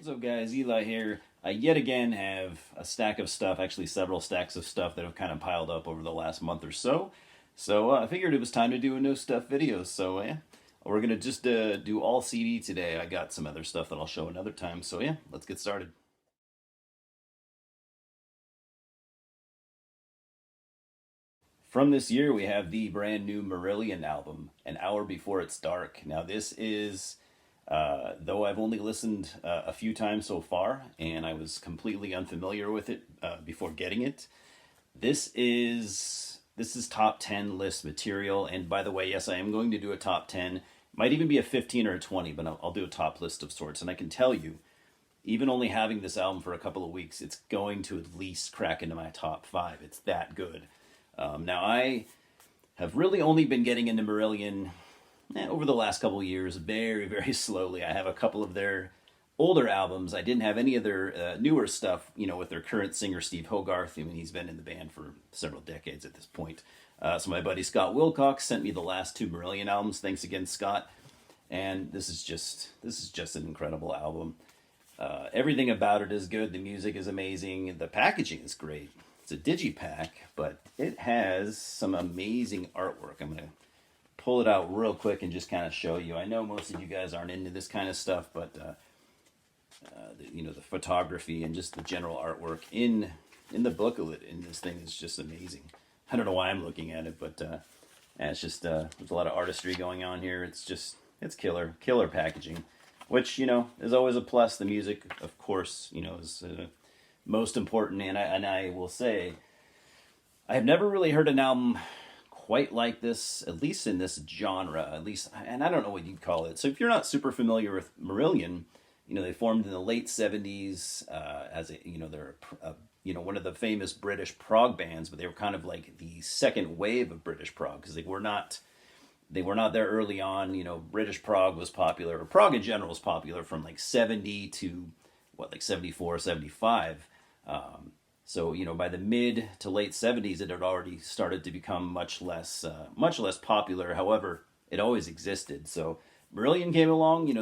What's up guys, Eli here. I yet again have a stack of stuff, actually several stacks of stuff that have kind of piled up over the last month or so. So I figured it was time to do a no stuff video. So yeah, we're gonna just do all CD today. I got some other stuff that I'll show another time. So yeah, let's get started. From this year, we have the brand new Marillion album, An Hour Before It's Dark. Now this is though I've only listened a few times so far, and I was completely unfamiliar with it before getting it. This is top 10 list material, and by the way, yes, I am going to do a top 10. Might even be a 15 or a 20, but I'll do a top list of sorts. And I can tell you, even only having this album for a couple of weeks, it's going to at least crack into my top 5. It's that good. Now I have really only been getting into Marillion over the last couple of years, very, very slowly. I have a couple of their older albums. I didn't have any of their newer stuff, with their current singer, Steve Hogarth. I mean, he's been in the band for several decades at this point. So my buddy Scott Wilcox sent me the last two Marillion albums. Thanks again, Scott. And this is just an incredible album. Everything about it is good. The music is amazing. The packaging is great. It's a digipack, but it has some amazing artwork. I'm going to pull it out real quick and just kind of show you. I know most of you guys aren't into this kind of stuff, but the photography and just the general artwork in the booklet in this thing is just amazing. I don't know why I'm looking at it, but it's just there's a lot of artistry going on here. It's killer packaging, which is always a plus. The music, of course, is most important, and I will say I have never really heard an album quite like this, at least in this genre, and I don't know what you'd call it. So if you're not super familiar with Marillion, they formed in the late 70s as they're one of the famous British prog bands, but they were kind of like the second wave of British prog because they were not there early on. British prog was popular, or prog in general was popular from like 70 to 74, 75. So by the mid to late 70s, it had already started to become much less popular. However, it always existed. So Marillion came along.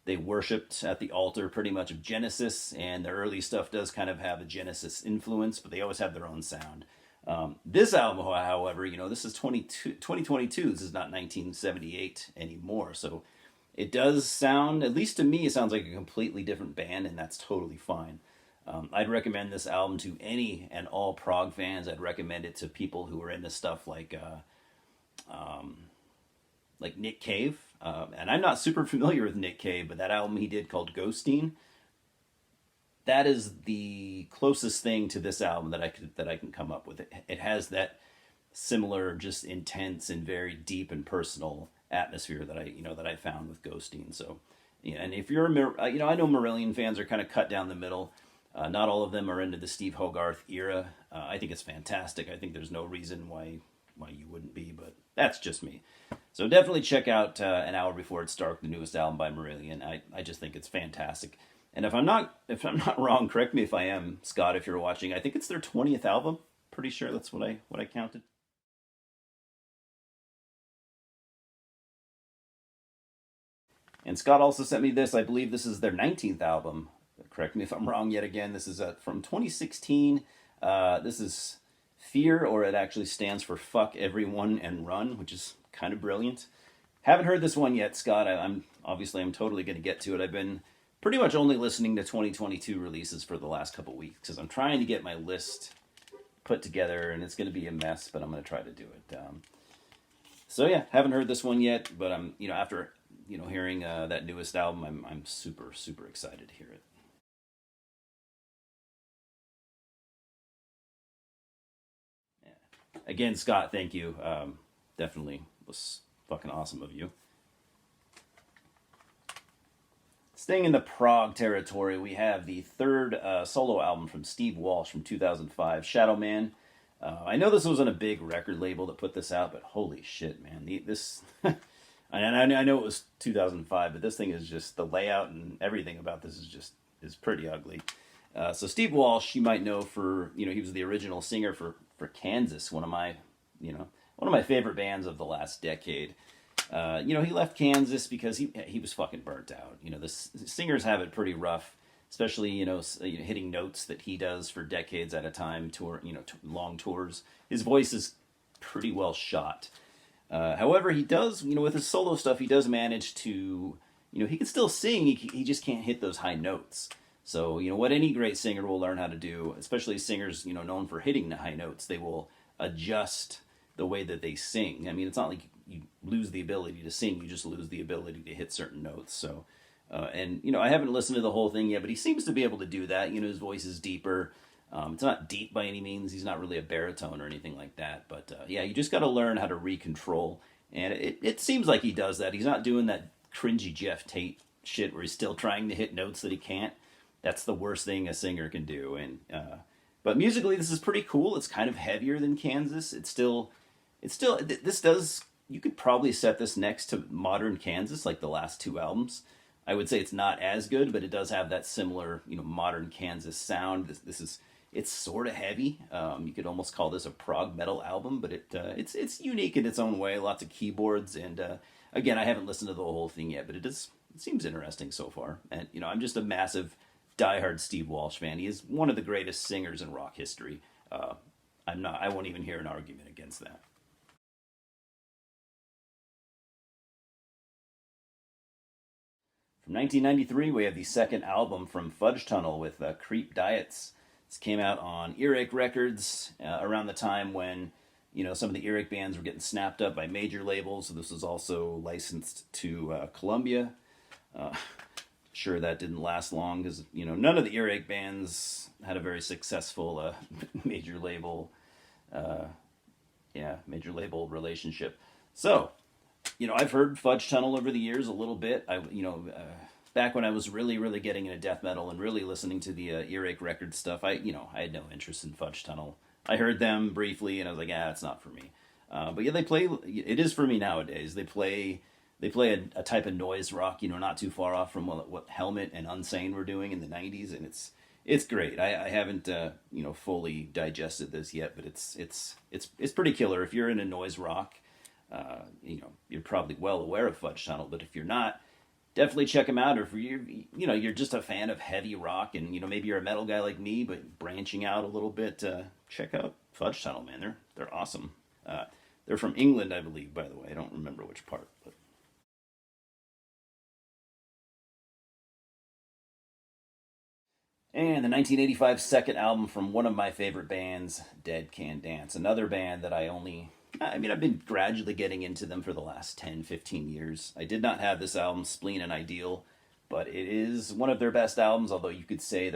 They worshipped at the altar pretty much of Genesis, and their early stuff does kind of have a Genesis influence, but they always have their own sound. This album, however, this is 2022. This is not 1978 anymore. So it does sound, at least to me, it sounds like a completely different band, and that's totally fine. I'd recommend this album to any and all prog fans. I'd recommend it to people who are into stuff like Nick Cave. And I'm not super familiar with Nick Cave, but that album he did called Ghosteen, that is the closest thing to this album that I can come up with. It has that similar, just intense and very deep and personal atmosphere that I found with Ghosteen. So, and if you're I know Marillion fans are kind of cut down the middle. Not all of them are into the Steve Hogarth era. I think it's fantastic. I think there's no reason why you wouldn't be, but that's just me. So definitely check out An Hour Before It's Dark, the newest album by Marillion. I just think it's fantastic. And if I'm not wrong, correct me if I am, Scott, if you're watching. I think it's their 20th album. Pretty sure that's what I counted. And Scott also sent me this. I believe this is their 19th album. Correct me if I'm wrong yet again. This is from 2016. This is Fear, or it actually stands for Fuck Everyone and Run, which is kind of brilliant. Haven't heard this one yet, Scott. I'm totally going to get to it. I've been pretty much only listening to 2022 releases for the last couple weeks because I'm trying to get my list put together, and it's going to be a mess, but I'm going to try to do it. So yeah, haven't heard this one yet, but I'm after hearing that newest album, I'm super excited to hear it. Again, Scott, thank you. Definitely was fucking awesome of you. Staying in the prog territory, we have the third solo album from Steve Walsh from 2005, Shadow Man. I know this wasn't a big record label that put this out, but holy shit, man. This, I know it was 2005, but this thing is just, the layout and everything about this is pretty ugly. So Steve Walsh, you might know for, he was the original singer for Kansas, one of my favorite bands of the last decade. He left Kansas because he was fucking burnt out. The singers have it pretty rough, especially hitting notes that he does for decades at a time, long tours. His voice is pretty well shot. However, he does, with his solo stuff, he does manage to, he can still sing. He just can't hit those high notes. So, what any great singer will learn how to do, especially singers, known for hitting the high notes, they will adjust the way that they sing. I mean, it's not like you lose the ability to sing, you just lose the ability to hit certain notes. So, I haven't listened to the whole thing yet, but he seems to be able to do that. His voice is deeper. It's not deep by any means. He's not really a baritone or anything like that. But you just got to learn how to recontrol. And it seems like he does that. He's not doing that cringy Jeff Tate shit where he's still trying to hit notes that he can't. That's the worst thing a singer can do. But musically, this is pretty cool. It's kind of heavier than Kansas. This does. You could probably set this next to modern Kansas, like the last two albums. I would say it's not as good, but it does have that similar, modern Kansas sound. It's sort of heavy. You could almost call this a prog metal album, but it's unique in its own way. Lots of keyboards, and again, I haven't listened to the whole thing yet, but it seems interesting so far. And I'm just a massive diehard Steve Walsh fan. He is one of the greatest singers in rock history. I won't even hear an argument against that. From 1993, we have the second album from Fudge Tunnel with Creep Diets. This came out on Earache Records around the time when, some of the Earache bands were getting snapped up by major labels. So this was also licensed to Columbia. Sure, that didn't last long because, none of the Earache bands had a very successful major label relationship. So, I've heard Fudge Tunnel over the years a little bit. Back when I was really, really getting into death metal and really listening to the Earache Records stuff, I had no interest in Fudge Tunnel. I heard them briefly, and I was like, it's not for me. But yeah, it is for me nowadays. They play a type of noise rock, not too far off from what Helmet and Unsane were doing in the 90s, and it's great. I haven't fully digested this yet, but it's pretty killer. If you're into noise rock, you're probably well aware of Fudge Tunnel, but if you're not, definitely check them out. Or if you're just a fan of heavy rock, and maybe you're a metal guy like me, but branching out a little bit, check out Fudge Tunnel, man. They're awesome. They're from England, I believe, by the way. I don't remember which part, but. And the 1985 second album from one of my favorite bands, Dead Can Dance. Another band that I've been gradually getting into them for the last 10, 15 years. I did not have this album, Spleen and Ideal, but it is one of their best albums, although you could say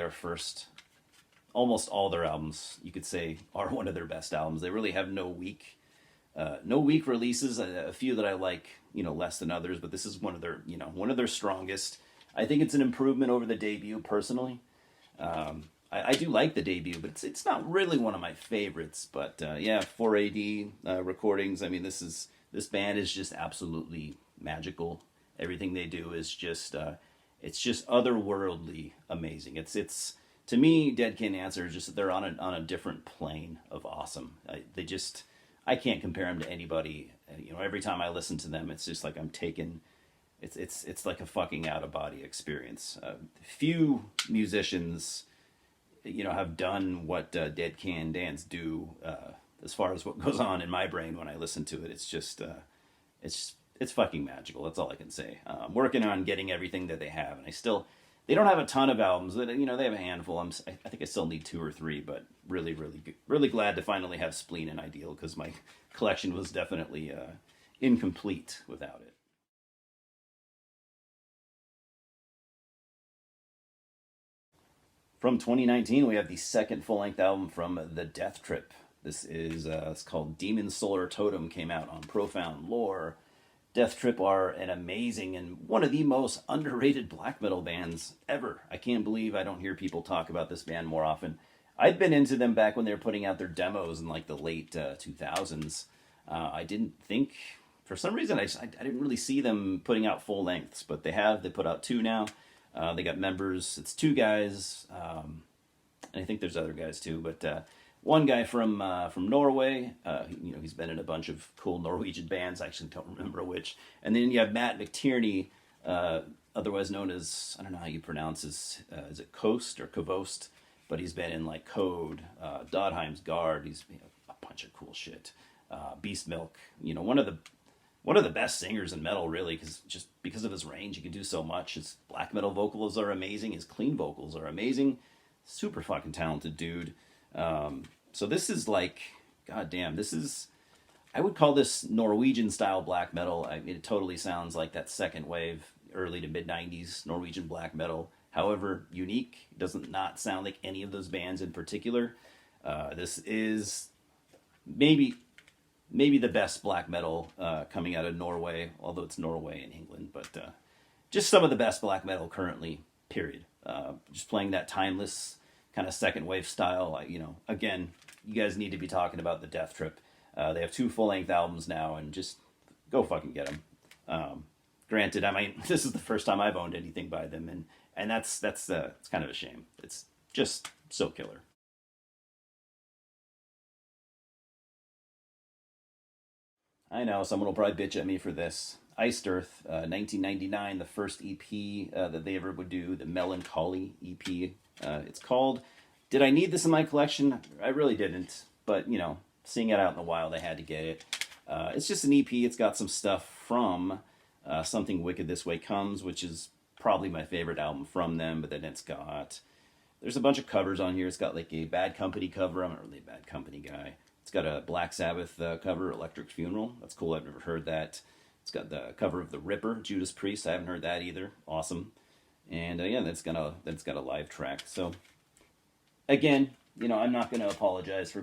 almost all their albums, you could say, are one of their best albums. They really have no weak releases. A few that I like, less than others, but this is one of their strongest. I think it's an improvement over the debut, personally. I do like the debut, but it's not really one of my favorites. But 4AD recordings. I mean, this band is just absolutely magical. Everything they do is just it's just otherworldly amazing. It's to me, Dead Can Dance are just they're on a different plane of awesome. I can't compare them to anybody. Every time I listen to them, it's just like I'm taken. It's like a fucking out of body experience. Few musicians, have done what Dead Can Dance do as far as what goes on in my brain when I listen to it. It's just it's fucking magical. That's all I can say. I'm working on getting everything that they have, and they don't have a ton of albums. They have a handful. I think I still need 2 or 3, but really, really, really glad to finally have Spleen and Ideal because my collection was definitely incomplete without it. From 2019, we have the second full-length album from The Death Trip. This is it's called Demon Solar Totem. Came out on Profound Lore. Death Trip are an amazing and one of the most underrated black metal bands ever. I can't believe I don't hear people talk about this band more often. I'd been into them back when they were putting out their demos in like the late 2000s. I didn't think, for some reason, I didn't really see them putting out full lengths, but they have. They put out 2 now. They got members. It's 2 guys, and I think there's other guys too. But one guy from Norway. He's been in a bunch of cool Norwegian bands. I actually don't remember which. And then you have Matt McTierney, otherwise known as, I don't know how you pronounce his, is it Coast or Kovost? But he's been in like Code, Dodheim's Guard. He's a bunch of cool shit. Beast Milk. One of the best singers in metal, really, because of his range, he can do so much. His black metal vocals are amazing. His clean vocals are amazing. Super fucking talented dude. So this is like, goddamn, I would call this Norwegian style black metal. I mean, it totally sounds like that second wave, early to mid '90s Norwegian black metal. However, unique. It doesn't not sound like any of those bands in particular. This is maybe the best black metal coming out of Norway, although it's Norway and England, but just some of the best black metal currently, period. Just playing that timeless kind of second wave style. Again, you guys need to be talking about the Death Trip. They have 2 full-length albums now, and just go fucking get them. Granted, I mean, this is the first time I've owned anything by them, and that's it's kind of a shame. It's just so killer. I know someone will probably bitch at me for this. Iced Earth, 1999, the first EP that they ever would do, the Melancholy EP. It's called. Did I need this in my collection? I really didn't, but seeing it out in the wild, I had to get it. It's just an EP. It's got some stuff from Something Wicked This Way Comes, which is probably my favorite album from them, but then there's a bunch of covers on here. It's got like a Bad Company cover. I'm not really a Bad Company guy. It's got a Black Sabbath cover, Electric Funeral. That's cool. I've never heard that. It's got the cover of The Ripper, Judas Priest. I haven't heard that either. Awesome. And yeah, that's got a live track. So again, I'm not going to apologize for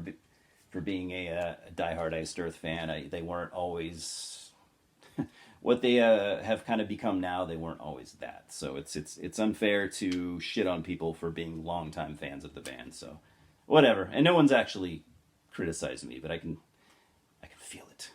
being a diehard Iced Earth fan. They weren't always what they have kind of become now. They weren't always that. So it's unfair to shit on people for being longtime fans of the band. So whatever. And no one's actually criticizing me, but I can feel it.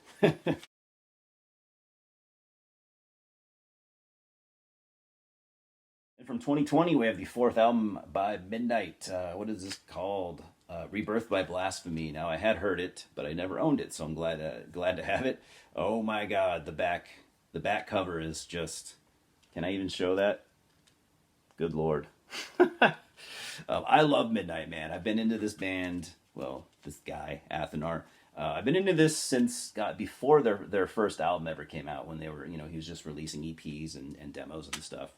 And from 2020, we have the 4th album by Midnight. What is this called? Rebirth by Blasphemy. Now, I had heard it, but I never owned it, so I'm glad to have it. Oh my God, the back cover is just. Can I even show that? Good Lord. I love Midnight, man. I've been into this band. Well, this guy, Athenar. I've been into this since before their first album ever came out, when they were, he was just releasing EPs and demos and stuff,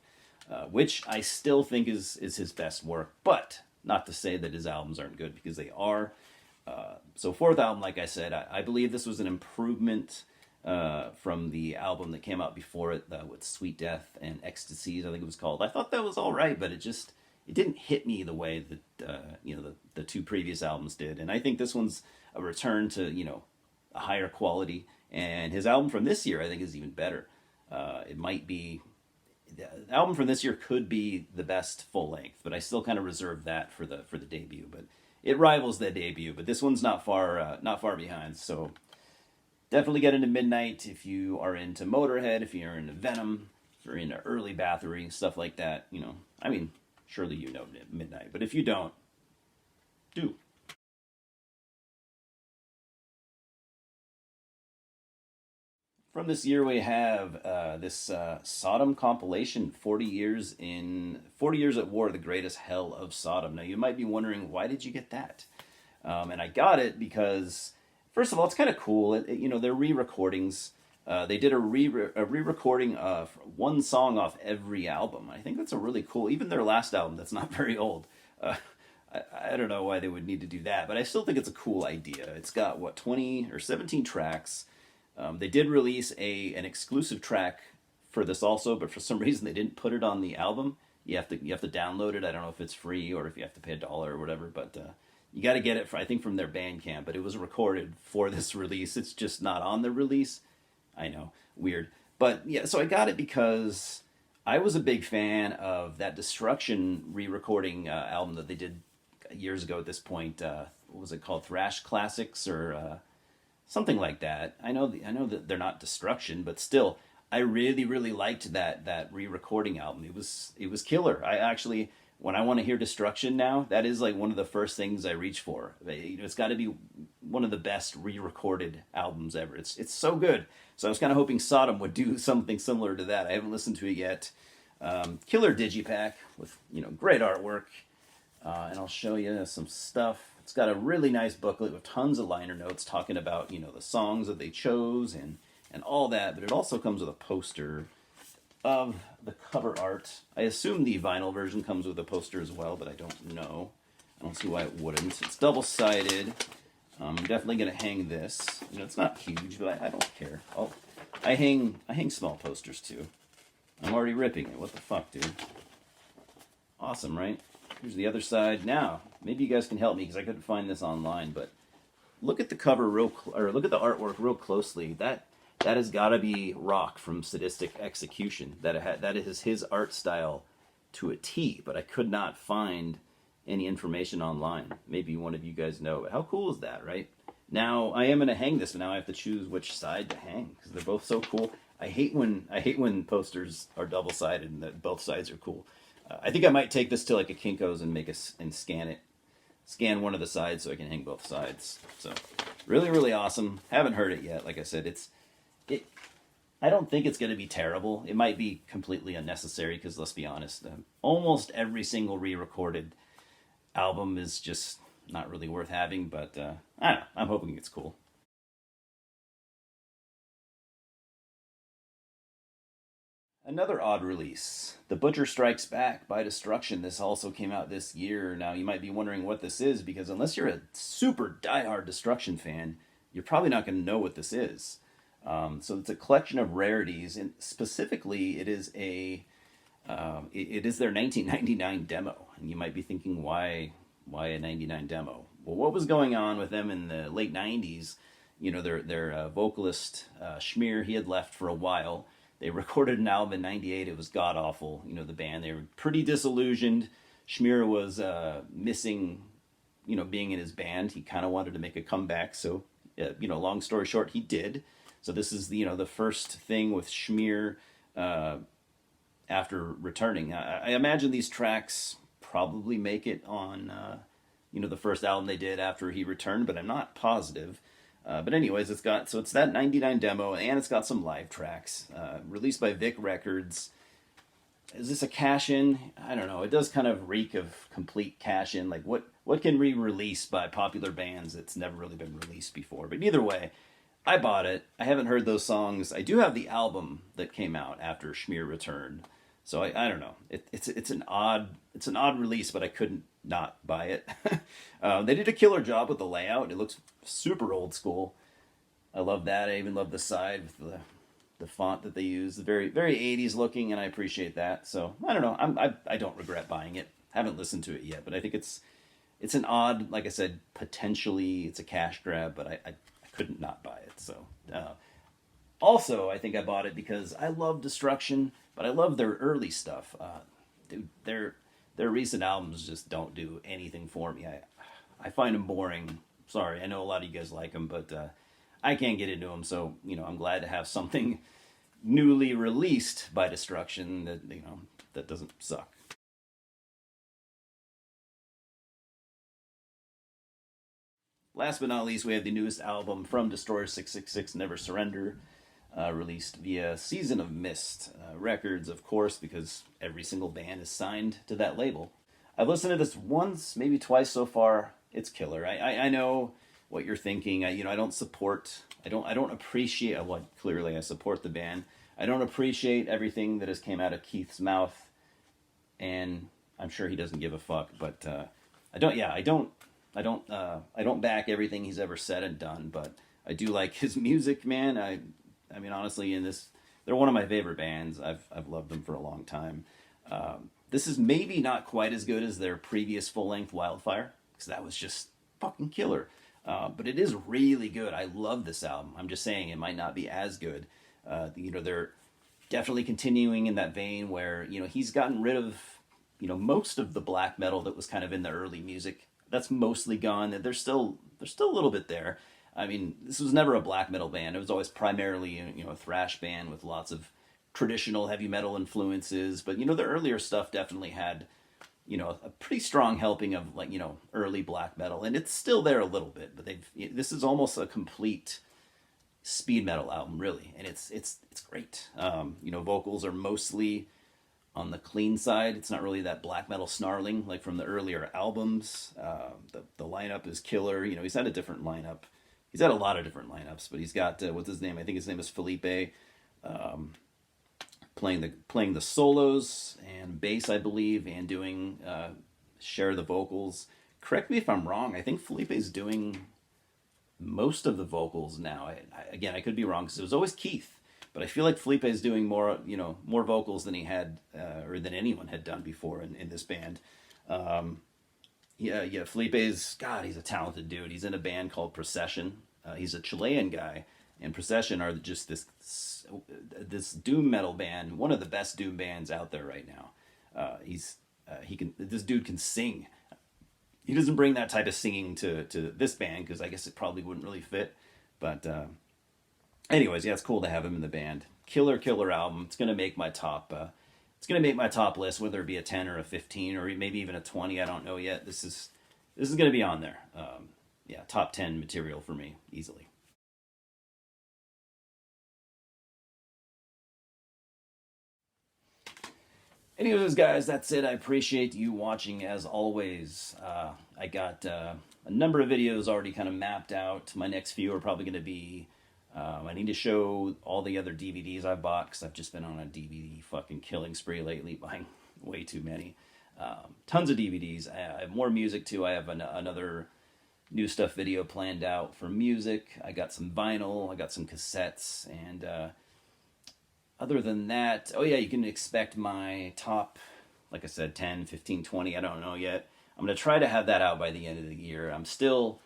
which I still think is his best work, but not to say that his albums aren't good, because they are. So 4th album, like I said, I believe this was an improvement from the album that came out before it, with Sweet Death and Ecstasies, I think it was called. I thought that was all right, but it didn't hit me the way that the 2 previous albums did. And I think this one's a return to a higher quality. And his album from this year, I think, is even better. It might be the album from this year could be the best full length, but I still kind of reserve that for the debut. But it rivals the debut. But this one's not far behind. So definitely get into Midnight if you are into Motorhead, if you're into Venom, if you're into early Bathory, stuff like that. I mean. Surely you know Midnight, but if you don't, do. From this year, we have this Sodom compilation, 40 years at War, the greatest hell of Sodom. Now, you might be wondering, why did you get that? And I got it because, first of all, it's kind of cool. They're re-recordings. They did a re-recording of one song off every album. I think that's a really cool. Even their last album, that's not very old. I don't know why they would need to do that, but I still think it's a cool idea. It's got 20 or 17 tracks. They did release an exclusive track for this also, but for some reason they didn't put it on the album. You have to download it. I don't know if it's free or if you have to pay $1 or whatever, but you got to get it I think from their Bandcamp. But it was recorded for this release. It's just not on the release. I know, weird. But yeah, so I got it because I was a big fan of that Destruction re-recording album that they did years ago at this point. What was it called? Thrash Classics or something like that. I know that they're not Destruction, but still, I really, really liked that re-recording album. It was killer. I actually when I want to hear destruction now, that is like one of the first things I reach for. It's got to be one of the best re-recorded albums ever. It's so good. So I was kind of hoping Sodom would do something similar to that. I haven't listened to it yet. Killer digipack with great artwork, and I'll show you some stuff. It's got a really nice booklet with tons of liner notes talking about the songs that they chose and all that. But it also comes with a poster of the cover art. I assume the vinyl version comes with a poster as well, but I don't know. I don't see why it wouldn't. It's double-sided. I'm definitely going to hang this. It's not huge, but I don't care. I hang small posters too. I'm already ripping it. What the fuck, dude? Awesome, right? Here's the other side. Now, maybe you guys can help me because I couldn't find this online, but look at the cover look at the artwork real closely. That has got to be Rock from Sadistic Execution. That is his art style to a T, but I could not find any information online. Maybe one of you guys know. But how cool is that, right? Now I am going to hang this, but now I have to choose which side to hang because they're both so cool. I hate when posters are double-sided and that both sides are cool. I think I might take this to like a Kinko's and scan one of the sides so I can hang both sides. So really, really awesome. Haven't heard it yet. Like I said, I don't think it's going to be terrible. It might be completely unnecessary because let's be honest, almost every single re-recorded album is just not really worth having. But I don't know. I'm hoping it's cool. Another odd release, The Butcher Strikes Back by Destruction. This also came out this year. Now, you might be wondering what this is, because unless you're a super diehard Destruction fan, you're probably not going to know what this is. So it's a collection of rarities, and specifically, it is their 1999 demo. And you might be thinking, why a 99 demo? Well, what was going on with them in the late 90s? Their vocalist, Schmier, he had left for a while. They recorded an album in 98. It was god-awful. The band, they were pretty disillusioned. Schmier was missing, being in his band. He kind of wanted to make a comeback. So, long story short, he did. So this is, the first thing with Schmier after returning. I imagine these tracks probably make it on, the first album they did after he returned, but I'm not positive. But anyways, it's that 99 demo, and it's got some live tracks, released by Vic Records. Is this a cash-in? I don't know. It does kind of reek of complete cash-in. Like, what can we release by popular bands that's never really been released before? But either way, I bought it. I haven't heard those songs. I do have the album that came out after Schmier returned. So I don't know. It's an odd release, but I couldn't not buy it. They did a killer job with the layout. It looks super old school. I love that. I even love the side with the font that they use. Very, very 80s looking, and I appreciate that. So I don't know. I don't regret buying it. Haven't listened to it yet, but I think it's an odd, like I said, potentially it's a cash grab, but I couldn't not buy it. So also, I think I bought it because I love Destruction, but I love their early stuff. Dude, their recent albums just don't do anything for me. I find them boring. Sorry, I know a lot of you guys like them, but I can't get into them. So I'm glad to have something newly released by Destruction that doesn't suck. Last but not least, we have the newest album from Destroyer 666, Never Surrender, released via Season of Mist Records, of course, because every single band is signed to that label. I've listened to this once, maybe twice so far. It's killer. I know what you're thinking. I don't appreciate clearly I support the band. I don't appreciate everything that has came out of Keith's mouth, and I'm sure he doesn't give a fuck. But I don't back everything he's ever said and done. But I do like his music, man. I mean, honestly, they're one of my favorite bands. I've loved them for a long time. This is maybe not quite as good as their previous full-length Wildfire, because that was just fucking killer. But it is really good. I love this album. I'm just saying it might not be as good. They're definitely continuing in that vein where, he's gotten rid of, most of the black metal that was kind of in the early music. That's mostly gone. There's still a little bit there. I mean, this was never a black metal band. It was always primarily, a thrash band with lots of traditional heavy metal influences. But, the earlier stuff definitely had a pretty strong helping of like, early black metal, and it's still there a little bit, but this is almost a complete speed metal album, really, and it's great. Vocals are mostly on the clean side. It's not really that black metal snarling like from the earlier albums. The lineup is killer. He's had a different lineup. He's had a lot of different lineups, but he's got what's his name? I think his name is Felipe, playing the solos and bass, I believe, and doing share the vocals. Correct me if I'm wrong. I think Felipe's doing most of the vocals now. Again, I could be wrong because it was always Keith, but I feel like Felipe is doing more vocals than he had or than anyone had done before in this band. Yeah, Felipe's, God, he's a talented dude. He's in a band called Procession. He's a Chilean guy, and Procession are just this doom metal band, one of the best doom bands out there right now. This dude can sing. He doesn't bring that type of singing to this band because I guess it probably wouldn't really fit. But anyways, yeah, it's cool to have him in the band. Killer album. It's gonna make my top. It's gonna make my top list, whether it be a 10 or a 15 or maybe even a 20. I don't know yet. This is gonna be on there. Yeah, top 10 material for me easily. Anyways, guys, that's it. I appreciate you watching as always. I got a number of videos already kind of mapped out. My next few are probably going to be, I need to show all the other DVDs I've bought because I've just been on a DVD fucking killing spree lately, buying way too many. Tons of DVDs. I have more music too. I have another new stuff video planned out for music. I got some vinyl. I got some cassettes. And other than that, oh yeah, you can expect my top, like I said, 10, 15, 20. I don't know yet. I'm going to try to have that out by the end of the year. I'm still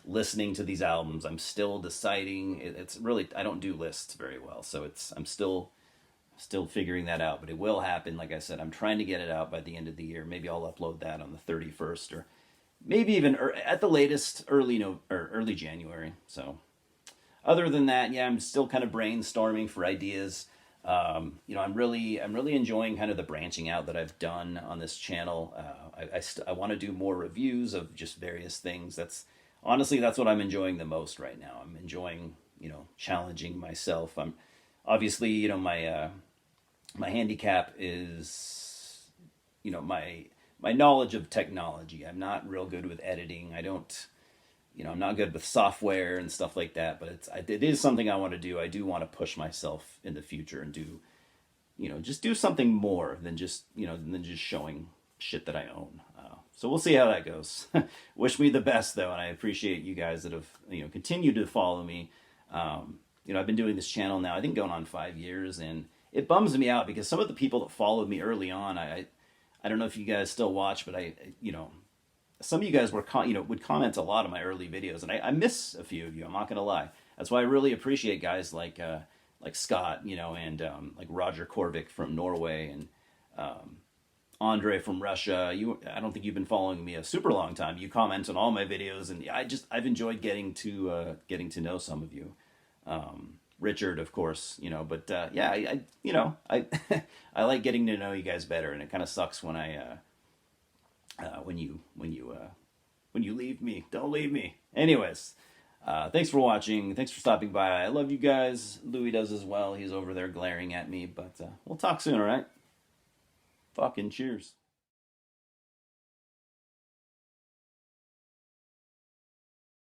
listening to these albums. I'm still deciding. It's really, I don't do lists very well. So I'm still figuring that out, but it will happen. Like I said, I'm trying to get it out by the end of the year. Maybe I'll upload that on the 31st or maybe even at the latest early January. So other than that, yeah, I'm still kind of brainstorming for ideas. I'm really enjoying kind of the branching out that I've done on this channel. I want to do more reviews of just various things. Honestly, that's what I'm enjoying the most right now. I'm enjoying, challenging myself. I'm obviously, my handicap is, my knowledge of technology. I'm not real good with editing. I'm not good with software and stuff like that, but it is something I want to do. I do want to push myself in the future and do, just do something more than just showing shit that I own. So we'll see how that goes. Wish me the best though, and I appreciate you guys that have, continued to follow me. I've been doing this channel now, I think going on 5 years, and it bums me out because some of the people that followed me early on, I don't know if you guys still watch, but some of you guys would comment a lot on my early videos, and I miss a few of you. I'm not gonna lie. That's why I really appreciate guys like Scott, and like Roger Korvik from Norway, and Andre from Russia. I don't think you've been following me a super long time. You comment on all my videos, and I've enjoyed getting to know some of you. Richard, of course, but yeah, I I like getting to know you guys better, and it kind of sucks when when you leave me. Don't leave me. Anyways, thanks for watching. Thanks for stopping by. I love you guys. Louis does as well. He's over there glaring at me, but we'll talk soon, all right? Fucking cheers.